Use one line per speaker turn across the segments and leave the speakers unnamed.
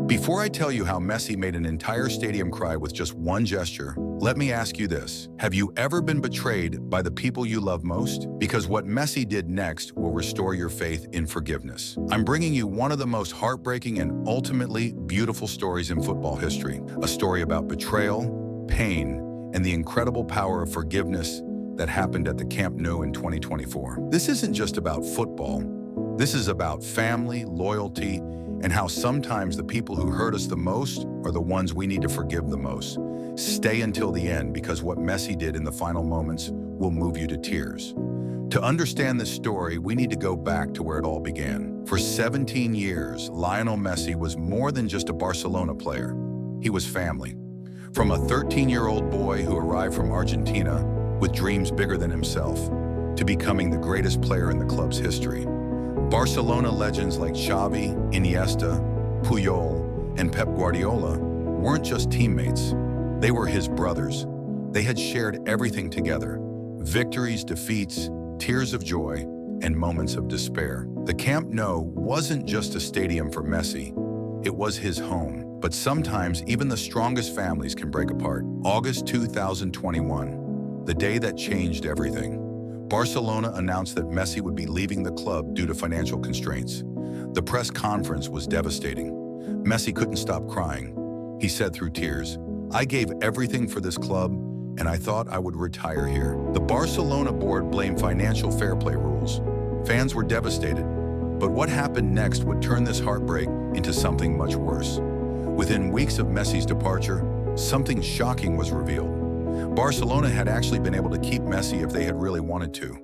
Before I tell you how Messi made an entire stadium cry with just one gesture, let me ask you this. Have you ever been betrayed by the people you love most? Because what Messi did next will restore your faith in forgiveness. I'm bringing you one of the most heartbreaking and ultimately beautiful stories in football history. A story about betrayal, pain, and the incredible power of forgiveness that happened at the Camp Nou in 2024. This isn't just about football. This is about family, loyalty, and how sometimes the people who hurt us the most are the ones we need to forgive the most. Stay until the end, because what Messi did in the final moments will move you to tears. To understand this story, we need to go back to where it all began. For 17 years, Lionel Messi was more than just a Barcelona player. He was family. From a 13-year-old boy who arrived from Argentina with dreams bigger than himself, to becoming the greatest player in the club's history. Barcelona legends like Xavi, Iniesta, Puyol, and Pep Guardiola weren't just teammates. They were his brothers. They had shared everything together: victories, defeats, tears of joy, and moments of despair. The Camp Nou wasn't just a stadium for Messi. It was his home. But sometimes even the strongest families can break apart. August 2021, the day that changed everything. Barcelona announced that Messi would be leaving the club due to financial constraints. The press conference was devastating. Messi couldn't stop crying. He said through tears, "I gave everything for this club, and I thought I would retire here." The Barcelona board blamed financial fair play rules. Fans were devastated. But what happened next would turn this heartbreak into something much worse. Within weeks of Messi's departure, something shocking was revealed. Barcelona had actually been able to keep Messi if they had really wanted to.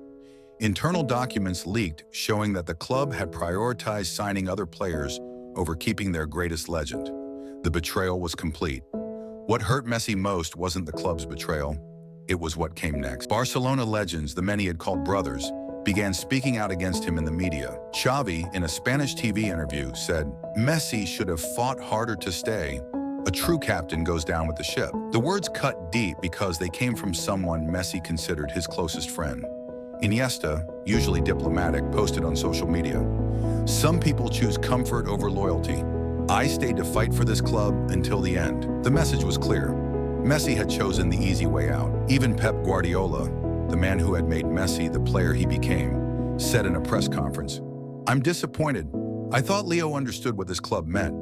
Internal documents leaked showing that the club had prioritized signing other players over keeping their greatest legend. The betrayal was complete. What hurt Messi most wasn't the club's betrayal. It was what came next. Barcelona legends, the men he had called brothers, began speaking out against him in the media. Xavi, in a Spanish TV interview, said, "Messi should have fought harder to stay. A true captain goes down with the ship." The words cut deep because they came from someone Messi considered his closest friend. Iniesta, usually diplomatic, posted on social media, "Some people choose comfort over loyalty. I stayed to fight for this club until the end." The message was clear. Messi had chosen the easy way out. Even Pep Guardiola, the man who had made Messi the player he became, said in a press conference, "I'm disappointed. I thought Leo understood what this club meant."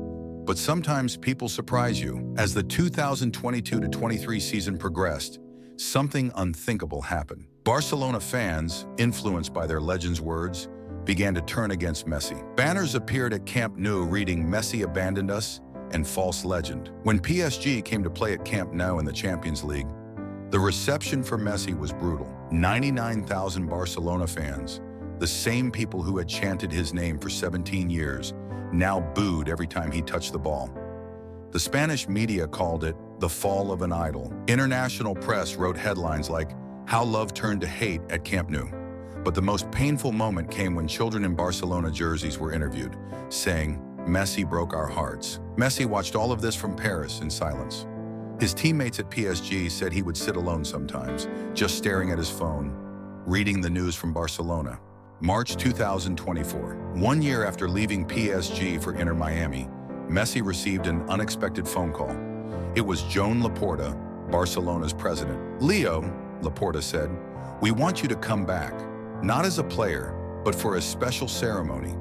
But sometimes people surprise you. As the 2022-23 season progressed, something unthinkable happened. Barcelona fans, influenced by their legend's words, began to turn against Messi. Banners appeared at Camp Nou reading "Messi abandoned us" and "False legend." When PSG came to play at Camp Nou in the Champions League, the reception for Messi was brutal. 99,000 Barcelona fans, the same people who had chanted his name for 17 years, now booed every time he touched the ball. The Spanish media called it the fall of an idol. International press wrote headlines like, "How love turned to hate at Camp Nou." But the most painful moment came when children in Barcelona jerseys were interviewed, saying, "Messi broke our hearts." Messi watched all of this from Paris in silence. His teammates at PSG said he would sit alone sometimes, just staring at his phone, reading the news from Barcelona. March 2024, 1 year after leaving PSG for Inter Miami, Messi received an unexpected phone call. It was Joan Laporta, Barcelona's president. "Leo," Laporta said, "we want you to come back, not as a player, but for a special ceremony.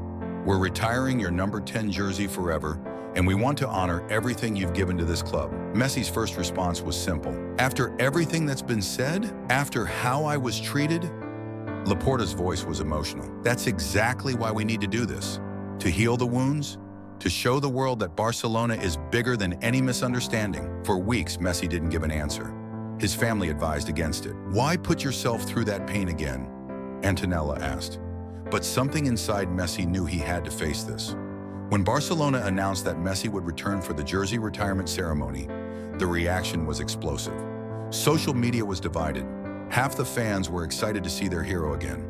We're retiring your number 10 jersey forever, and we want to honor everything you've given to this club." Messi's first response was simple. "After everything that's been said, after how I was treated?" Laporta's voice was emotional. "That's exactly why we need to do this. To heal the wounds, to show the world that Barcelona is bigger than any misunderstanding." For weeks, Messi didn't give an answer. His family advised against it. "Why put yourself through that pain again?" Antonella asked. But something inside Messi knew he had to face this. When Barcelona announced that Messi would return for the jersey retirement ceremony, the reaction was explosive. Social media was divided. Half the fans were excited to see their hero again.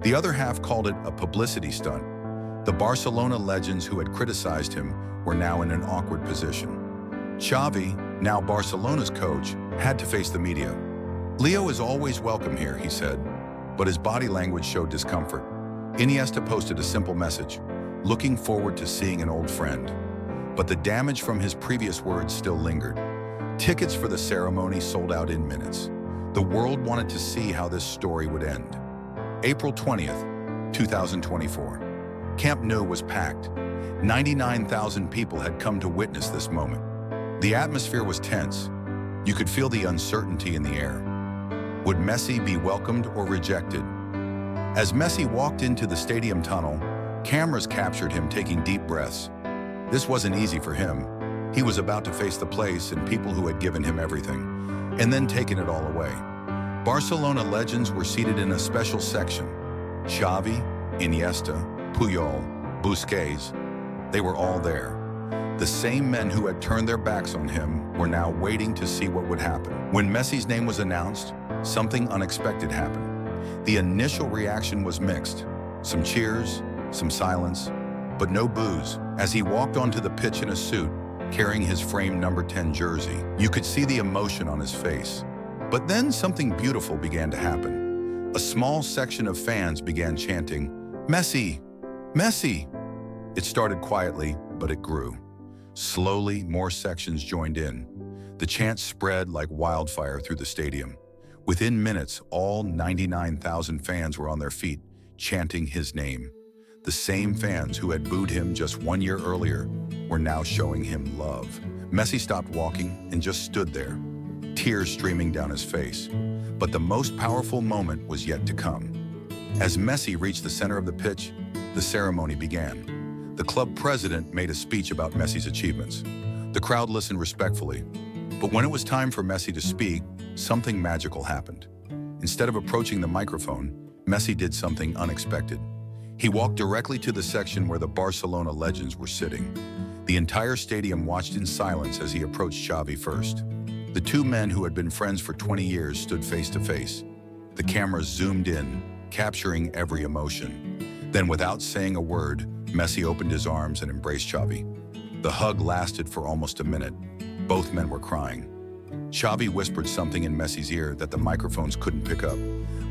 The other half called it a publicity stunt. The Barcelona legends who had criticized him were now in an awkward position. Xavi, now Barcelona's coach, had to face the media. "Leo is always welcome here," he said, but his body language showed discomfort. Iniesta posted a simple message, "Looking forward to seeing an old friend." but the damage from his previous words still lingered. Tickets for the ceremony sold out in minutes. The world wanted to see how this story would end. April 20th, 2024. Camp Nou was packed. 99,000 people had come to witness this moment. The atmosphere was tense. You could feel the uncertainty in the air. Would Messi be welcomed or rejected? As Messi walked into the stadium tunnel, cameras captured him taking deep breaths. This wasn't easy for him. He was about to face the place and people who had given him everything, and then taken it all away. Barcelona legends were seated in a special section. Xavi, Iniesta, Puyol, Busquets, they were all there. The same men who had turned their backs on him were now waiting to see what would happen. When Messi's name was announced, something unexpected happened. The initial reaction was mixed. Some cheers, some silence, but no boos. As he walked onto the pitch in a suit, carrying his framed number 10 jersey, you could see the emotion on his face. But then something beautiful began to happen. A small section of fans began chanting, "Messi! Messi!" It started quietly, but it grew. Slowly, more sections joined in. The chant spread like wildfire through the stadium. Within minutes, all 99,000 fans were on their feet, chanting his name. The same fans who had booed him just 1 year earlier were now showing him love. Messi stopped walking and just stood there, tears streaming down his face. But the most powerful moment was yet to come. As Messi reached the center of the pitch, the ceremony began. The club president made a speech about Messi's achievements. The crowd listened respectfully. But when it was time for Messi to speak, something magical happened. Instead of approaching the microphone, Messi did something unexpected. He walked directly to the section where the Barcelona legends were sitting. The entire stadium watched in silence as he approached Xavi first. The two men who had been friends for 20 years stood face to face. The cameras zoomed in, capturing every emotion. Then, without saying a word, Messi opened his arms and embraced Xavi. The hug lasted for almost a minute. Both men were crying. Xavi whispered something in Messi's ear that the microphones couldn't pick up,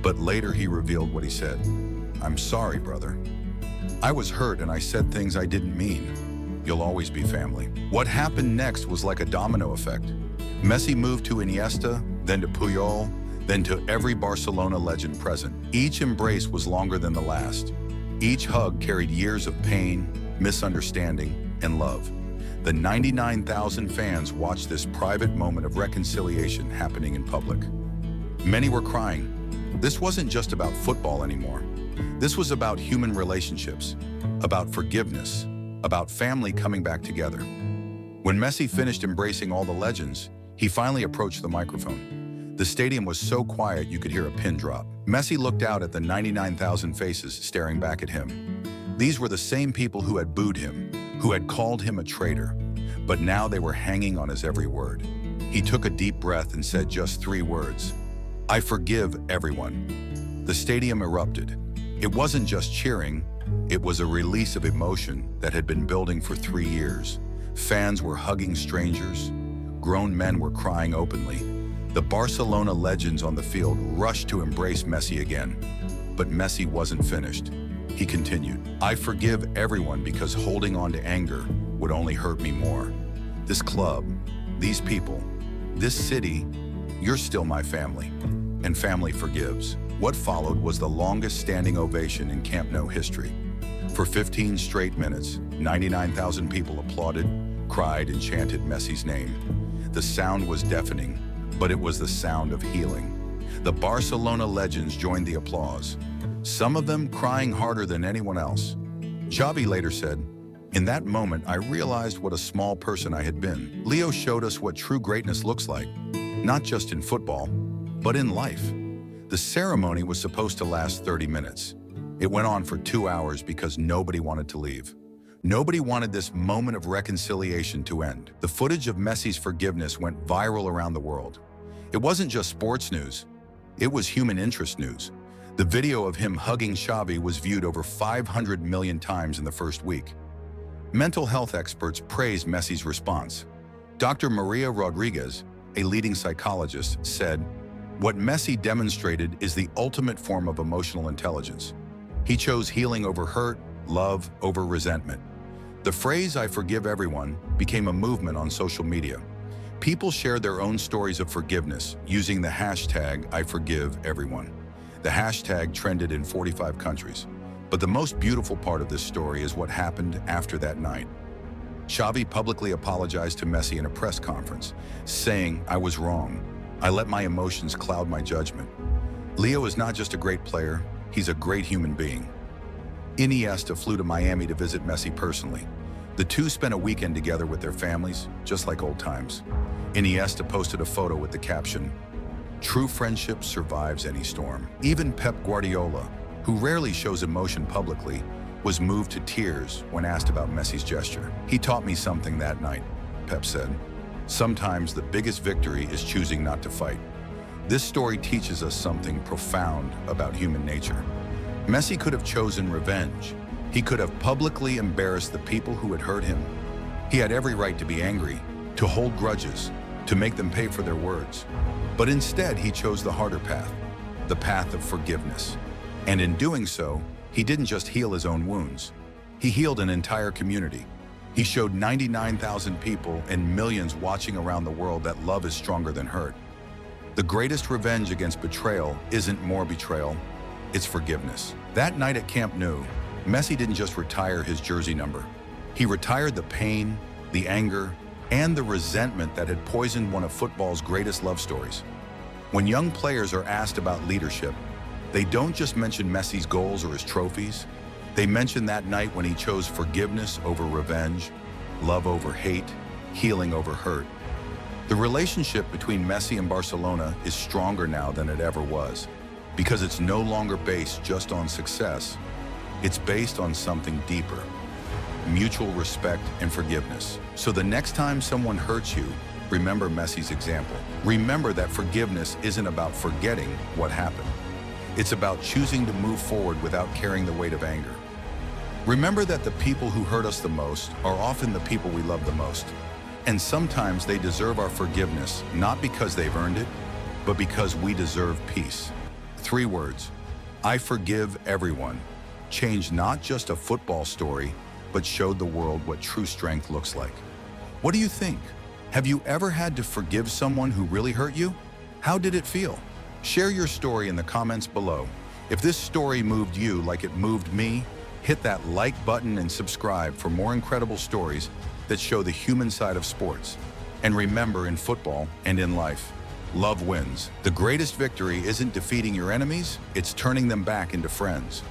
but later he revealed what he said. "I'm sorry, brother. I was hurt and I said things I didn't mean. You'll always be family." What happened next was like a domino effect. Messi moved to Iniesta, then to Puyol, then to every Barcelona legend present. Each embrace was longer than the last. Each hug carried years of pain, misunderstanding, and love. The 99,000 fans watched this private moment of reconciliation happening in public. Many were crying. This wasn't just about football anymore. This was about human relationships, about forgiveness, about family coming back together. When Messi finished embracing all the legends, he finally approached the microphone. The stadium was so quiet you could hear a pin drop. Messi looked out at the 99,000 faces staring back at him. These were the same people who had booed him, who had called him a traitor, but now they were hanging on his every word. He took a deep breath and said just 3 words, "I forgive everyone." The stadium erupted. It wasn't just cheering, it was a release of emotion that had been building for 3 years. Fans were hugging strangers. Grown men were crying openly. The Barcelona legends on the field rushed to embrace Messi again. But Messi wasn't finished. He continued, "I forgive everyone because holding on to anger would only hurt me more. This club, these people, this city, you're still my family." And family forgives. What followed was the longest standing ovation in Camp Nou history. For 15 straight minutes, 99,000 people applauded, cried, and chanted Messi's name. The sound was deafening, but it was the sound of healing. The Barcelona legends joined the applause, some of them crying harder than anyone else. Xavi later said, "In that moment, I realized what a small person I had been." Leo showed us what true greatness looks like, not just in football, but in life. The ceremony was supposed to last 30 minutes. It went on for 2 hours because nobody wanted to leave. Nobody wanted this moment of reconciliation to end. The footage of Messi's forgiveness went viral around the world. It wasn't just sports news, it was human interest news. The video of him hugging Xavi was viewed over 500 million times in the first week. Mental health experts praised Messi's response. Dr. Maria Rodriguez, a leading psychologist, said, "What Messi demonstrated is the ultimate form of emotional intelligence. He chose healing over hurt, love over resentment." The phrase "I forgive everyone" became a movement on social media. People shared their own stories of forgiveness using the hashtag #IForgiveEveryone. The hashtag trended in 45 countries. But the most beautiful part of this story is what happened after that night. Xavi publicly apologized to Messi in a press conference, saying, "I was wrong. I let my emotions cloud my judgment." Leo is not just a great player, he's a great human being. Iniesta flew to Miami to visit Messi personally. The two spent a weekend together with their families, just like old times. Iniesta posted a photo with the caption, "True friendship survives any storm." Even Pep Guardiola, who rarely shows emotion publicly, was moved to tears when asked about Messi's gesture. "He taught me something that night," Pep said. "Sometimes the biggest victory is choosing not to fight." This story teaches us something profound about human nature. Messi could have chosen revenge. He could have publicly embarrassed the people who had hurt him. He had every right to be angry, to hold grudges, to make them pay for their words. But instead, he chose the harder path, the path of forgiveness. And in doing so, he didn't just heal his own wounds. He healed an entire community. He showed 99,000 people and millions watching around the world that love is stronger than hurt. The greatest revenge against betrayal isn't more betrayal, it's forgiveness. That night at Camp Nou, Messi didn't just retire his jersey number. He retired the pain, the anger, and the resentment that had poisoned one of football's greatest love stories. When young players are asked about leadership, they don't just mention Messi's goals or his trophies. They mention that night when he chose forgiveness over revenge, love over hate, healing over hurt. The relationship between Messi and Barcelona is stronger now than it ever was, because it's no longer based just on success. It's based on something deeper, mutual respect and forgiveness. So the next time someone hurts you, remember Messi's example. Remember that forgiveness isn't about forgetting what happened. It's about choosing to move forward without carrying the weight of anger. Remember that the people who hurt us the most are often the people we love the most. And sometimes they deserve our forgiveness, not because they've earned it, but because we deserve peace. 3 words: I forgive everyone. Changed not just a football story, but showed the world what true strength looks like. What do you think? Have you ever had to forgive someone who really hurt you? How did it feel? Share your story in the comments below. If this story moved you like it moved me, hit that like button and subscribe for more incredible stories that show the human side of sports. And remember, in football and in life, love wins. The greatest victory isn't defeating your enemies, it's turning them back into friends.